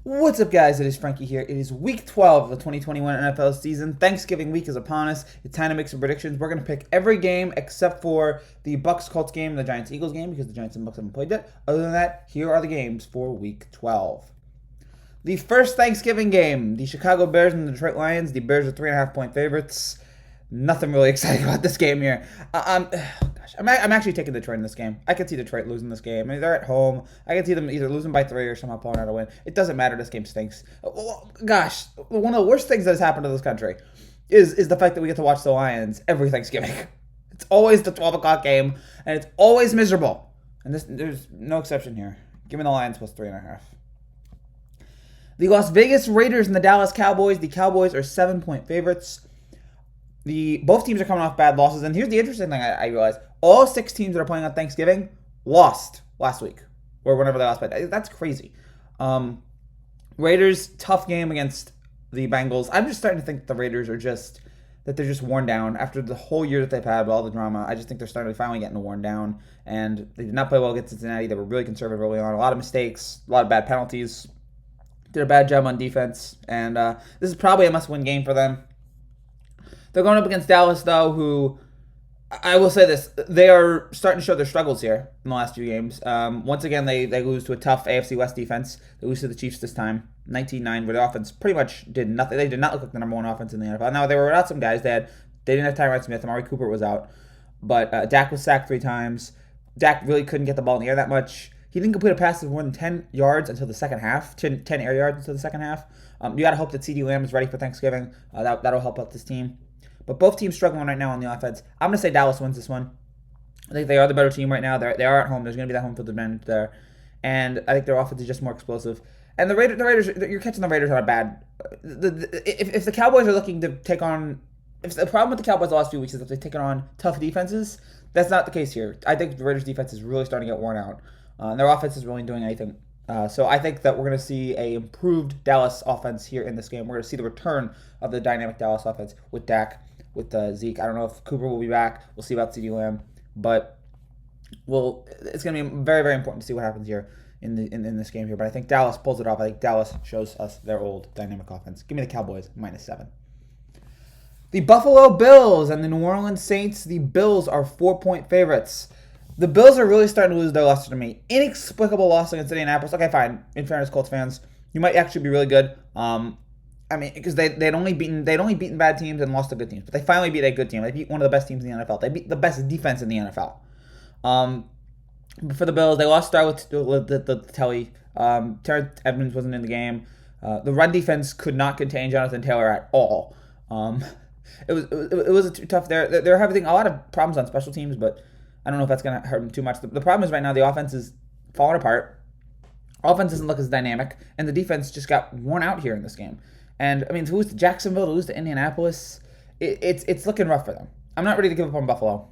What's up, guys? It is Frankie here. It is week 12 of the 2021 NFL season. Thanksgiving week is upon us. It's time to make some predictions. We're going to pick every game except for the Bucs-Colts game and the Giants-Eagles game because the Giants and Bucs haven't played yet. Other than that, here are the games for week 12. The first Thanksgiving game, the Chicago Bears and the Detroit Lions. The Bears are 3.5-point favorites. Nothing really exciting about this game here. I'm actually taking Detroit in this game. I could see Detroit losing this game. I mean, they're at home. I could see them either losing by 3 or somehow pulling out a win. It doesn't matter. This game stinks. Gosh, one of the worst things that has happened to this country is the fact that we get to watch the Lions every Thanksgiving. It's always the 12 o'clock game, and it's always miserable. And there's no exception here. Give me the Lions plus 3.5. The Las Vegas Raiders and the Dallas Cowboys. The Cowboys are 7-point favorites. Both teams are coming off bad losses, and here's the interesting thing I realized. All 6 teams that are playing on Thanksgiving lost last week, or whenever they lost. That's crazy. Raiders, tough game against the Bengals. I'm just starting to think the Raiders are they're just worn down. After the whole year that they've had with all the drama, I just think they're finally getting worn down, and they did not play well against Cincinnati. They were really conservative early on. A lot of mistakes, a lot of bad penalties. Did a bad job on defense, and this is probably a must-win game for them. They're going up against Dallas, though, who, I will say this, they are starting to show their struggles here in the last few games. Once again, they lose to a tough AFC West defense. They lose to the Chiefs this time, 19-9, where the offense pretty much did nothing. They did not look like the number one offense in the NFL. Now, they were without some guys. They didn't have Tyron Smith. Amari Cooper was out. But Dak was sacked 3 times. Dak really couldn't get the ball in the air that much. He didn't complete a pass of more than 10 yards until the second half, 10 air yards until the second half. You got to hope that CeeDee Lamb is ready for Thanksgiving. That'll help out this team. But both teams struggling right now on the offense. I'm going to say Dallas wins this one. I think they are the better team right now. They are at home. There's going to be that home field advantage there. And I think their offense is just more explosive. And the Raiders, you're catching the Raiders on a bad... If the Cowboys are looking to take on... If the problem with the Cowboys the last few weeks is that they've taken on tough defenses, that's not the case here. I think the Raiders' defense is really starting to get worn out. And their offense isn't really doing anything. So I think that we're going to see a improved Dallas offense here in this game. We're going to see the return of the dynamic Dallas offense with Dak, with Zeke. I don't know if Cooper will be back. We'll see about CeeDee Lamb. But it's going to be very, very important to see what happens here in this game here. But I think Dallas pulls it off. I think Dallas shows us their old dynamic offense. Give me the Cowboys, -7. The Buffalo Bills and the New Orleans Saints. The Bills are 4-point favorites. The Bills are really starting to lose their luster to me. Inexplicable loss against Indianapolis. Okay, fine. In fairness, Colts fans, you might actually be really good. Because they'd only beaten bad teams and lost to good teams, but they finally beat a good team. They beat one of the best teams in the NFL. They beat the best defense in the NFL. But for the Bills, they lost start with the telly. Terrence Edmonds wasn't in the game. The run defense could not contain Jonathan Taylor at all. It was tough. They're having a lot of problems on special teams, but I don't know if that's going to hurt them too much. The problem is right now the offense is falling apart. Offense doesn't look as dynamic, and the defense just got worn out here in this game. And, I mean, to lose to Jacksonville, to lose to Indianapolis, it's looking rough for them. I'm not ready to give up on Buffalo.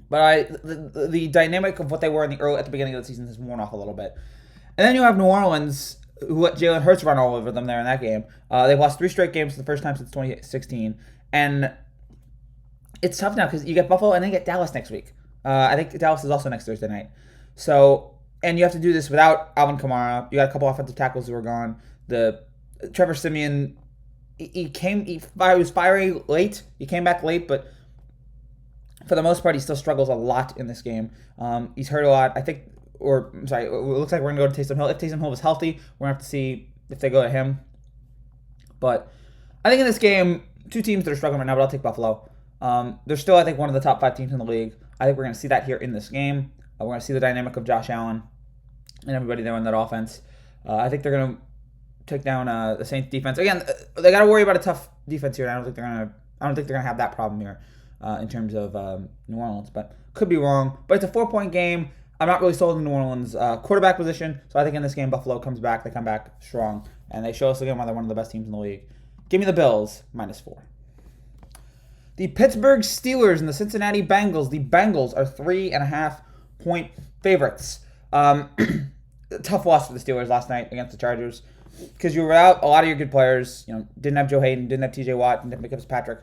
But the dynamic of what they were at the beginning of the season has worn off a little bit. And then you have New Orleans, who let Jalen Hurts run all over them there in that game. They've lost 3 straight games for the first time since 2016. And it's tough now because you get Buffalo and then you get Dallas next week. I think Dallas is also next Thursday night. So, and you have to do this without Alvin Kamara. You got a couple offensive tackles who are gone. Trevor Siemian, he was fiery late. He came back late, but for the most part, he still struggles a lot in this game. He's hurt a lot. It looks like we're going to go to Taysom Hill. If Taysom Hill is healthy, we're going to have to see if they go to him. But I think in this game, 2 teams that are struggling right now, but I'll take Buffalo. They're still, I think, one of the top 5 teams in the league. I think we're going to see that here in this game. We're going to see the dynamic of Josh Allen and everybody there in that offense. I think they're going to take down the Saints defense. Again, they got to worry about a tough defense here. I don't think they're gonna have that problem here in terms of New Orleans, but could be wrong. But it's a 4-point game. I'm not really sold on New Orleans quarterback position, so I think in this game Buffalo comes back. They come back strong, and they show us again why they're one of the best teams in the league. Give me the Bills -4. The Pittsburgh Steelers and the Cincinnati Bengals. The Bengals are 3.5-point favorites. Tough loss for the Steelers last night against the Chargers. Because you were out a lot of your good players. Didn't have Joe Hayden, didn't have TJ Watt, didn't have Nick Fitzpatrick.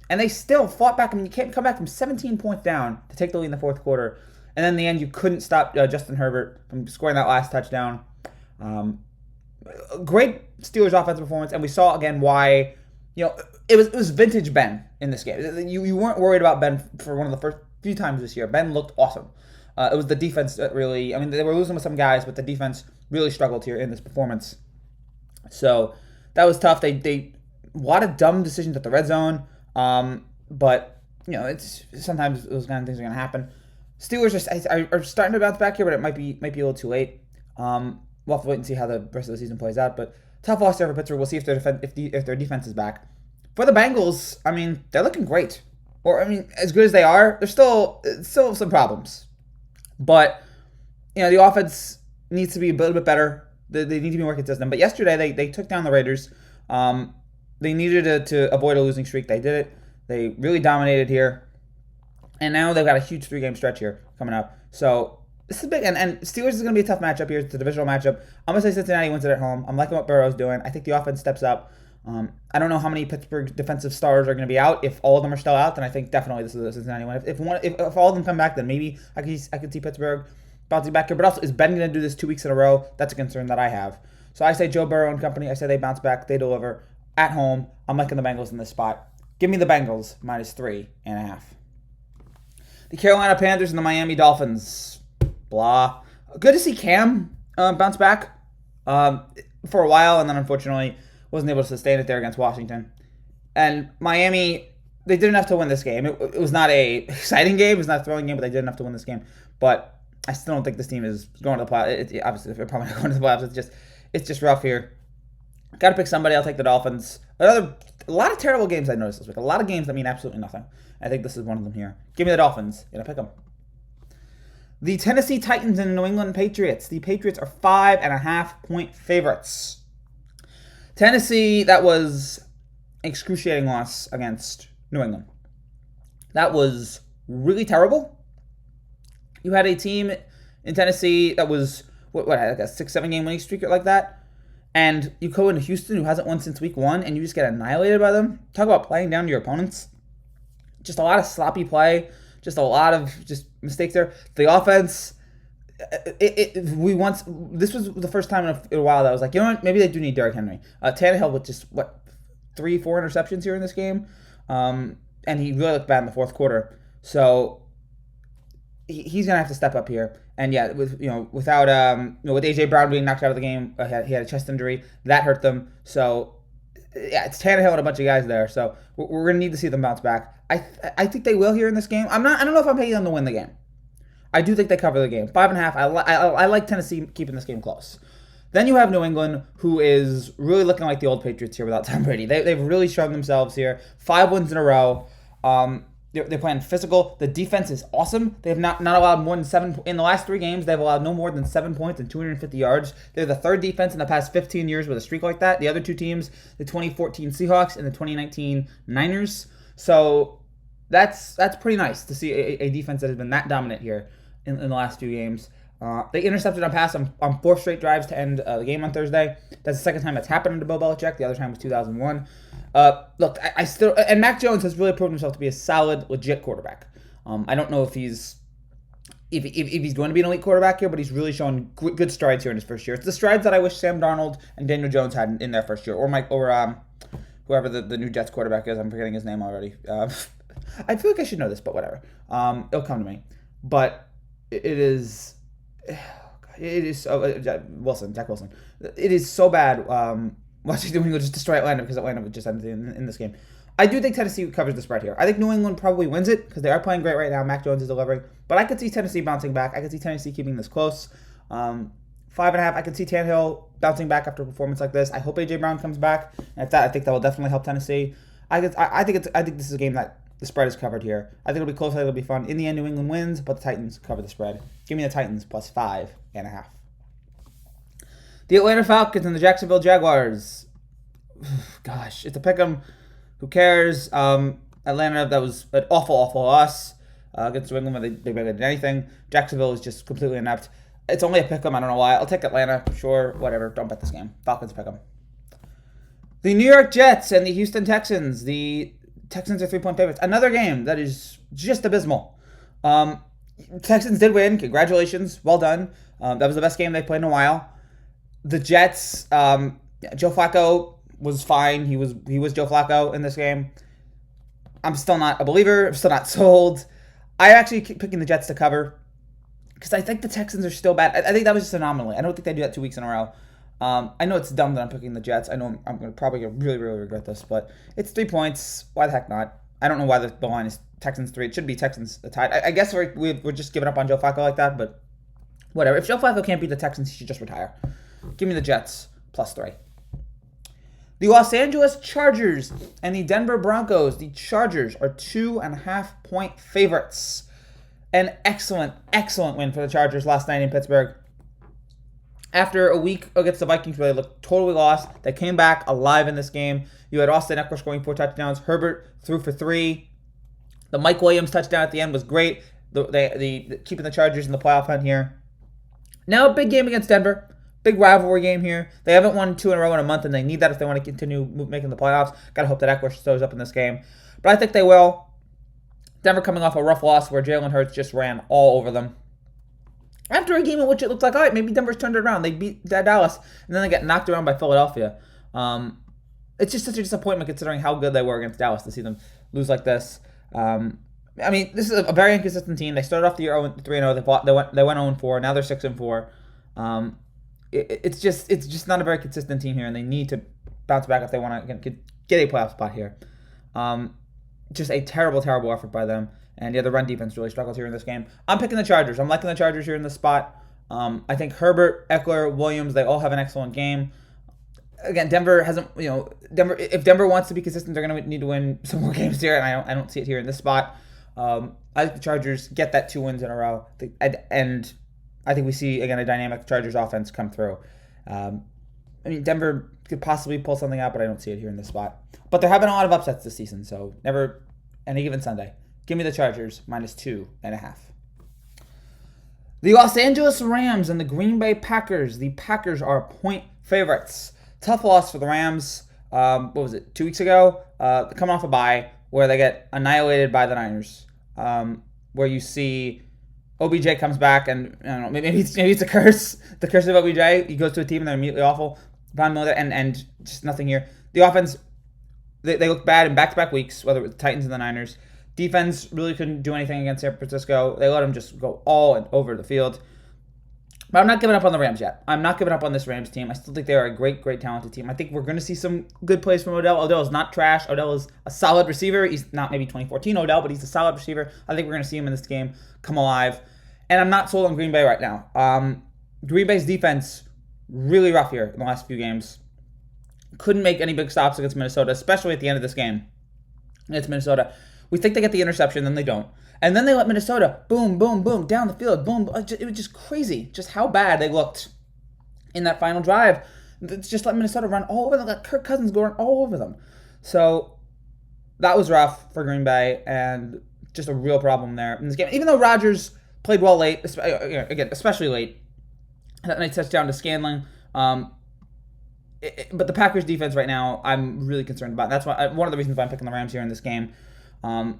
And they still fought back. I mean, you can't come back from 17 points down to take the lead in the fourth quarter. And then in the end, you couldn't stop Justin Herbert from scoring that last touchdown. Great Steelers offensive performance, and we saw again why, it was vintage Ben in this game. You weren't worried about Ben for one of the first few times this year. Ben looked awesome. It was the defense that really, I mean, they were losing with some guys, but the defense really struggled here in this performance. So that was tough. They a lot of dumb decisions at the red zone, but it's sometimes those kind of things are going to happen. Steelers are starting to bounce back here, but it might be a little too late. We'll have to wait and see how the rest of the season plays out. But tough loss there for Pittsburgh. We'll see if their defense is back. For the Bengals, I mean, they're looking great. Or I mean, as good as they are, there's still some problems. But the offense needs to be a little bit better. They need to be more consistent. But yesterday they took down the Raiders. They needed to avoid a losing streak. They did it. They really dominated here. And now they've got a huge 3-game stretch here coming up. So this is big. And Steelers is going to be a tough matchup here. It's a divisional matchup. I'm going to say Cincinnati wins it at home. I'm liking what Burrow's doing. I think the offense steps up. I don't know how many Pittsburgh defensive stars are going to be out. If all of them are still out, then I think definitely this is a Cincinnati win. If all of them come back, then maybe I could see Pittsburgh bouncing back here. But also, is Ben going to do this 2 weeks in a row? That's a concern that I have. So I say Joe Burrow and company. I say they bounce back. They deliver at home. I'm liking the Bengals in this spot. Give me the Bengals -3.5. The Carolina Panthers and the Miami Dolphins. Blah. Good to see Cam bounce back for a while, and then unfortunately wasn't able to sustain it there against Washington. And Miami, they did enough to win this game. It was not a exciting game. It was not a thrilling game, but they did enough to win this game. But I still don't think this team is going to the playoffs. Obviously, they're probably not going to the playoffs. It's just rough here. Got to pick somebody. I'll take the Dolphins. A lot of terrible games I noticed this week. A lot of games that mean absolutely nothing. I think this is one of them here. Give me the Dolphins. Gonna pick them. The Tennessee Titans and the New England Patriots. The Patriots are 5.5-point favorites. Tennessee, that was an excruciating loss against New England. That was really terrible. You had a team in Tennessee that was, what had like a 6-7 game winning streak like that. And you go into Houston, who hasn't won since week 1, and you just get annihilated by them. Talk about playing down to your opponents. Just a lot of sloppy play. Just a lot of mistakes there. The offense, this was the first time in a while that I was like, you know what, maybe they do need Derrick Henry. Tannehill with just, 3-4 interceptions here in this game. And he really looked bad in the fourth quarter. So he's going to have to step up here. And yeah, with AJ Brown being knocked out of the game, he had a chest injury. That hurt them. So yeah, it's Tannehill and a bunch of guys there. So we're going to need to see them bounce back. I think they will here in this game. I don't know if I'm picking them to win the game. I do think they cover the game. 5.5. I like Tennessee keeping this game close. Then you have New England, who is really looking like the old Patriots here without Tom Brady. They've really shown themselves here. 5 wins in a row. They're playing physical. The defense is awesome. They have not allowed more than 7 in the last 3 games. They've allowed no more than 7 points and 250 yards. They're the third defense in the past 15 years with a streak like that. The other 2 teams, the 2014 Seahawks and the 2019 Niners. So that's pretty nice to see a defense that has been that dominant here in the last few games. They intercepted a pass on 4 straight drives to end the game on Thursday. That's the second time that's happened under Bill Belichick. The other time was 2001. Look, I still, and Mac Jones has really proven himself to be a solid, legit quarterback. I don't know if he's going to be an elite quarterback here, but he's really shown good strides here in his first year. It's the strides that I wish Sam Darnold and Daniel Jones had in their first year, or whoever the new Jets quarterback is. I'm forgetting his name already. I feel like I should know this, but whatever. It'll come to me. But it is so Jack Wilson. It is so bad. Watching New England just destroy Atlanta because Atlanta just ended in this game. I do think Tennessee covers the spread here. I think New England probably wins it because they are playing great right now. Mac Jones is delivering. But I could see Tennessee bouncing back. I could see Tennessee keeping this close. 5.5. I could see Tannehill bouncing back after a performance like this. I hope AJ Brown comes back. And if that, I think that will definitely help Tennessee. I think this is a game that the spread is covered here. I think it'll be close. I think it'll be fun. In the end, New England wins, but the Titans cover the spread. Give me the Titans plus 5.5. The Atlanta Falcons and the Jacksonville Jaguars. Gosh, it's a pick 'em. Who cares? Atlanta, that was an awful loss against New England when they barely did anything. Jacksonville is just completely inept. It's only a pick 'em. I don't know why. I'll take Atlanta. Sure, whatever. Don't bet this game. Falcons pick 'em. The New York Jets and the Houston Texans. The Texans are 3-point favorites. Another game that is just abysmal. Texans did win. Congratulations. Well done. That was the best game they played in a while. The Jets, Joe Flacco was fine. He was Joe Flacco in this game. I'm still not a believer. I'm still not sold. I actually keep picking the Jets to cover because I think the Texans are still bad. I think that was just an anomaly. I don't think they do that 2 weeks in a row. I know it's dumb that I'm picking the Jets. I know I'm probably going to really, really regret this, but it's 3 points. Why the heck not? I don't know why the line is Texans 3. It should be Texans tied. I guess we're just giving up on Joe Flacco like that, but whatever. If Joe Flacco can't beat the Texans, he should just retire. Give me the Jets +3. The Los Angeles Chargers and the Denver Broncos. The Chargers are 2.5-point favorites. An excellent, excellent win for the Chargers last night in Pittsburgh. After a week against the Vikings where they looked totally lost, they came back alive in this game. You had Austin Eckler scoring 4 touchdowns. Herbert threw for 3. The Mike Williams touchdown at the end was great. The keeping the Chargers in the playoff hunt here. Now a big game against Denver. Big rivalry game here. They haven't won 2 in a row in a month, and they need that if they want to continue making the playoffs. Gotta hope that Eckler shows up in this game. But I think they will. Denver coming off a rough loss where Jalen Hurts just ran all over them. After a game in which it looked like, all right, maybe Denver's turned it around. They beat Dallas, and then they get knocked around by Philadelphia. It's just such a disappointment considering how good they were against Dallas to see them lose like this. I mean, this is a very inconsistent team. They started off the year 3-0. They went 0-4. Now they're 6-4. It's just not a very consistent team here, and they need to bounce back if they want to get a playoff spot here. Just a terrible, terrible effort by them. And yeah, the run defense really struggles here in this game. I'm picking the Chargers. I'm liking the Chargers here in this spot. I think Herbert, Eckler, Williams, they all have an excellent game. Again, Denver hasn't, if Denver wants to be consistent, they're going to need to win some more games here, and I don't see it here in this spot. I think the Chargers get that 2 wins in a row, and I think we see, again, a dynamic Chargers offense come through. I mean, Denver could possibly pull something out, but I don't see it here in this spot. But they're having a lot of upsets this season, so never any given Sunday. Give me the Chargers -2.5. The Los Angeles Rams and the Green Bay Packers. The Packers are point favorites. Tough loss for the Rams. What was it, 2 weeks ago? Coming off a bye where they get annihilated by the Niners. Where you see OBJ comes back, and I don't know, maybe it's a curse. The curse of OBJ. He goes to a team and they're immediately awful. Von Miller and just nothing here. The offense, they look bad in back-to-back weeks, whether it was the Titans and the Niners. Defense really couldn't do anything against San Francisco. They let them just go all and over the field. But I'm not giving up on the Rams yet. I'm not giving up on this Rams team. I still think they are a great, great talented team. I think we're going to see some good plays from Odell. Odell is not trash. Odell is a solid receiver. He's not maybe 2014 Odell, but he's a solid receiver. I think we're going to see him in this game come alive. And I'm not sold on Green Bay right now. Green Bay's defense, really rough here in the last few games. Couldn't make any big stops against Minnesota, especially at the end of this game against Minnesota. We think they get the interception, then they don't. And then they let Minnesota, boom, boom, boom, down the field, boom. It was just crazy, just how bad they looked in that final drive. It's just let Minnesota run all over them, let Kirk Cousins going all over them. So that was rough for Green Bay, and just a real problem there in this game. Even though Rodgers played well late, again, especially late, that nice touchdown to Scanlon. But the Packers defense right now, I'm really concerned about. That's why one of the reasons why I'm picking the Rams here in this game. And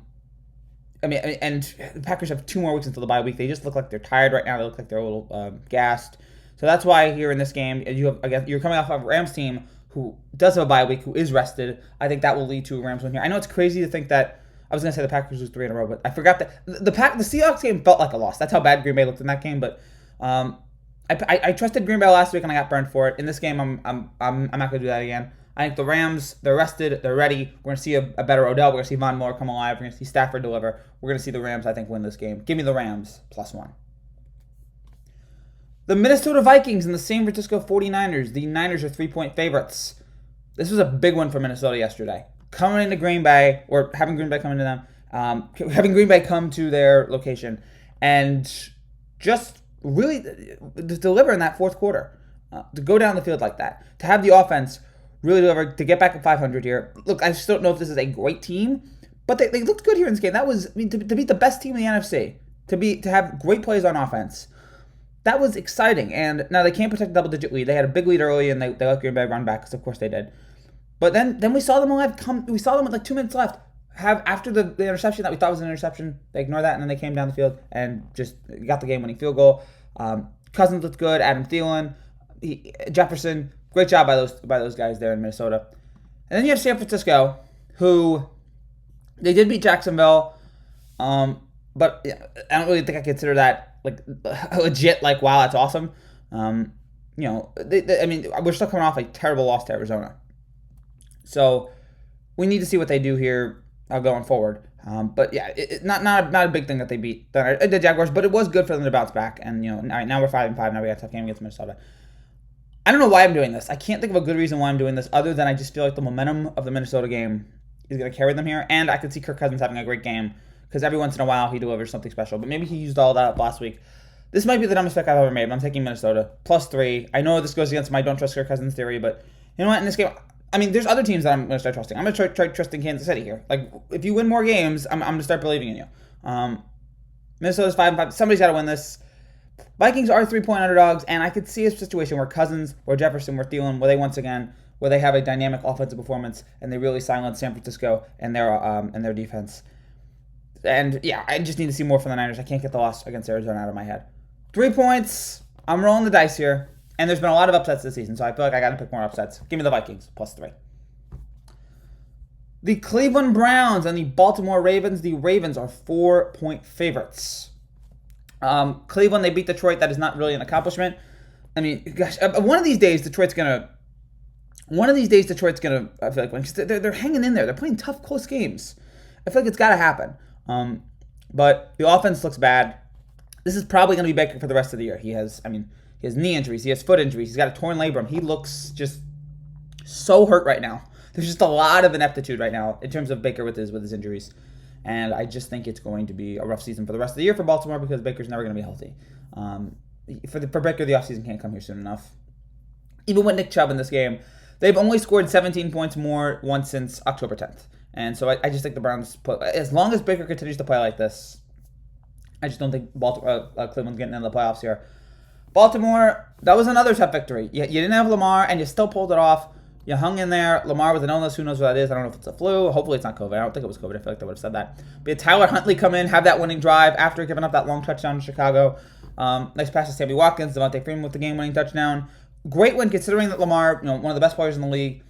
the Packers have 2 more weeks until the bye week. They just look like they're tired right now. They look like they're a little gassed. So that's why here in this game, you're coming off of a Rams team who does have a bye week, who is rested. I think that will lead to a Rams win here. I know it's crazy to think that I was going to say the Packers lose 3 in a row, but I forgot that the Seahawks game felt like a loss. That's how bad Green Bay looked in that game. But I trusted Green Bay last week and I got burned for it. In this game, I'm not going to do that again. I think the Rams, they're rested, they're ready. We're going to see a better Odell. We're going to see Von Miller come alive. We're going to see Stafford deliver. We're going to see the Rams, I think, win this game. Give me the Rams +1. The Minnesota Vikings and the San Francisco 49ers. The Niners are 3-point favorites. This was a big one for Minnesota yesterday. Coming into Green Bay, or having Green Bay come into them, having Green Bay come to their location, and just really deliver in that fourth quarter. To go down the field like that. To have the offense really deliver, to get back at 500 here. Look, I just don't know if this is a great team, but they looked good here in this game. That was, to beat the best team in the NFC, to have great plays on offense. That was exciting. And now they can't protect a double-digit lead. They had a big lead early, and they let Green Bay run back, because of course they did. But then we saw them alive. We saw them with like 2 minutes left. After the interception that we thought was an interception, they ignored that, and then they came down the field and just got the game-winning field goal. Cousins looked good. Adam Thielen. Jefferson, great job by those guys there in Minnesota. And then you have San Francisco, who they did beat Jacksonville, but I don't really think I consider that like legit. Like, wow, that's awesome. I mean, we're still coming off a terrible loss to Arizona, so we need to see what they do here going forward. But yeah, not a big thing that they beat the Jaguars, but it was good for them to bounce back. And now we're 5-5. Now we got a tough game against Minnesota. I don't know why I'm doing this. I can't think of a good reason why I'm doing this other than I just feel like the momentum of the Minnesota game is going to carry them here. And I could see Kirk Cousins having a great game because every once in a while he delivers something special. But maybe he used all that up last week. This might be the dumbest pick I've ever made, but I'm taking Minnesota. +3. I know this goes against my don't trust Kirk Cousins theory, but you know what? In this game, I mean, there's other teams that I'm going to start trusting. I'm going to try trusting Kansas City here. Like, if you win more games, I'm going to start believing in you. Minnesota's 5-5. Somebody's got to win this. Vikings are 3-point underdogs, and I could see a situation where Cousins or Jefferson or Thielen, where they have a dynamic offensive performance and they really silence San Francisco and their defense. And yeah, I just need to see more from the Niners. I can't get the loss against Arizona out of my head. 3 points. I'm rolling the dice here, and there's been a lot of upsets this season, so I feel like I got to pick more upsets. Give me the Vikings +3. The Cleveland Browns and the Baltimore Ravens. The Ravens are 4-point favorites. Cleveland, they beat Detroit. That is not really an accomplishment. I mean, gosh, one of these days, Detroit's gonna. I feel like they're hanging in there. They're playing tough, close games. I feel like it's got to happen. But the offense looks bad. This is probably going to be Baker for the rest of the year. He has knee injuries. He has foot injuries. He's got a torn labrum. He looks just so hurt right now. There's just a lot of ineptitude right now in terms of Baker with his injuries. And I just think it's going to be a rough season for the rest of the year for Baltimore because Baker's never going to be healthy. For Baker, the offseason can't come here soon enough. Even with Nick Chubb in this game, they've only scored 17 points more once since October 10th. And so I just think the Browns, as long as Baker continues to play like this, I just don't think Cleveland's getting into the playoffs here. Baltimore, that was another tough victory. You didn't have Lamar, and you still pulled it off. You hung in there. Lamar with an illness. Who knows what that is? I don't know if it's a flu. Hopefully it's not COVID. I don't think it was COVID. I feel like they would have said that. But you had Tyler Huntley come in, have that winning drive after giving up that long touchdown in Chicago. Nice pass to Sammy Watkins. Devontae Freeman with the game-winning touchdown. Great win considering that Lamar, one of the best players in the league,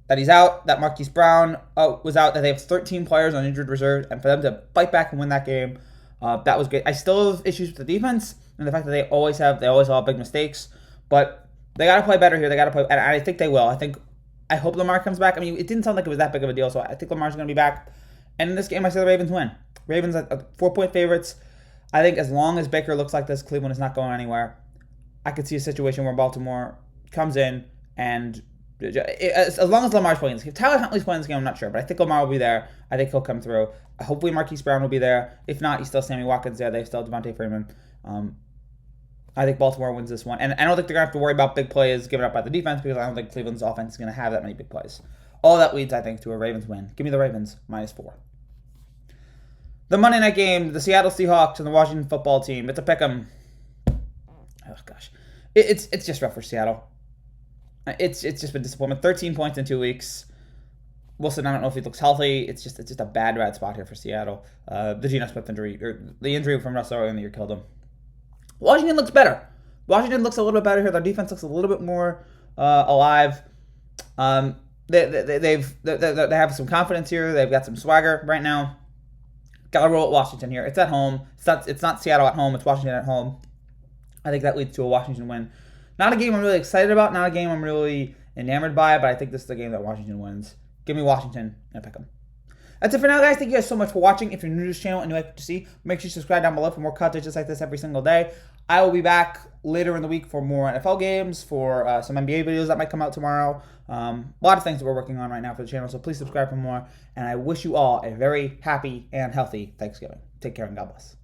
that he's out, that Marquise Brown was out, that they have 13 players on injured reserve, and for them to fight back and win that game, that was great. I still have issues with the defense and the fact that they always have big mistakes, but they got to play better here. They got to play, and I think they will. I hope Lamar comes back. I mean, it didn't sound like it was that big of a deal, so I think Lamar's going to be back. And in this game, I say the Ravens win. Ravens are 4-point favorites. I think as long as Baker looks like this, Cleveland is not going anywhere. I could see a situation where Baltimore comes in and as long as Lamar's playing this game. If Tyler Huntley's playing this game, I'm not sure, but I think Lamar will be there. I think he'll come through. Hopefully Marquise Brown will be there. If not, he's still Sammy Watkins there. They still have Devontae Freeman. I think Baltimore wins this one. And I don't think they're going to have to worry about big plays given up by the defense because I don't think Cleveland's offense is going to have that many big plays. All that leads, I think, to a Ravens win. Give me the Ravens, -4. The Monday night game, the Seattle Seahawks and the Washington football team. It's a pick 'em. Oh, gosh. It's just rough for Seattle. It's just been disappointment. 13 points in 2 weeks. Wilson, I don't know if he looks healthy. It's just a bad spot here for Seattle. The Geno Smith injury, or the injury from Russell earlier in the year killed him. Washington looks better. Washington looks a little bit better here. Their defense looks a little bit more alive. They have some confidence here. They've got some swagger right now. Gotta roll at Washington here. It's at home. It's not Seattle at home. It's Washington at home. I think that leads to a Washington win. Not a game I'm really excited about. Not a game I'm really enamored by. But I think this is the game that Washington wins. Give me Washington and pick 'em. That's it for now, guys. Thank you guys so much for watching. If you're new to this channel and you like what you see, make sure you subscribe down below for more content just like this every single day. I will be back later in the week for more NFL games, for some NBA videos that might come out tomorrow. A lot of things that we're working on right now for the channel, so please subscribe for more. And I wish you all a very happy and healthy Thanksgiving. Take care and God bless.